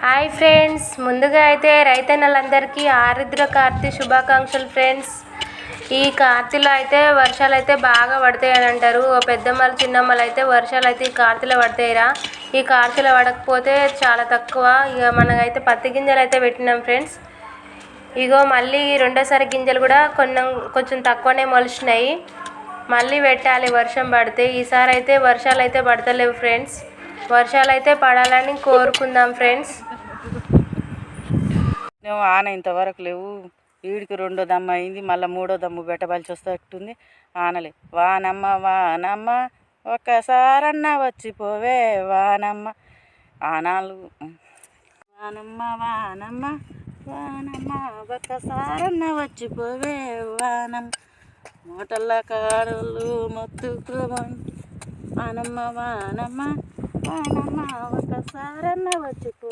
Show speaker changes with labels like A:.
A: Hi friends, ముందుగా అయితే రైతన్నలందరికీ ఆరుద్ర కార్తీ శుభాకాంక్షలు ఫ్రెండ్స్. ఈ కార్తీలో అయితే వర్షాలు అయితే బాగా పడతాయని అంటారు. పెద్దమ్మలు చిన్నమ్మలు అయితే వర్షాలు అయితే ఈ కార్తీలో పడతాయిరా. ఈ కార్తీలో పడకపోతే చాలా తక్కువ. ఇక మనకైతే పత్తి గింజలు అయితే పెట్టినాం ఫ్రెండ్స్. ఇగో మళ్ళీ రెండోసారి గింజలు కూడా కొంచెం తక్కువనే మొలిచినాయి. మళ్ళీ పెట్టాలి వర్షం పడితే. ఈసారి అయితే వర్షాలు అయితే పడతలేవు ఫ్రెండ్స్. వర్షాలు అయితే పడాలని కోరుకుందాం ఫ్రెండ్స్.
B: ఆన ఇంతవరకు లేవు. వీడికి రెండో దమ్ము అయింది, మళ్ళీ మూడో దమ్ము పెట్టవలసి వస్తట్టుంది. ఆనలే. వానమ్మ వానమ్మ ఒక్కసారన్న వచ్చిపోవే వానమ్మ. ఆనాలు వానమ్మ వానమ్మ వానమ్మ ఒక్కసారన్న వచ్చిపోవే వానమ్మ. మూటల్ల కాడలు మొత్తుకోమని వానమ్మ వానమ్మ వానమ్మ ఒక్కసారన్న వచ్చిపో.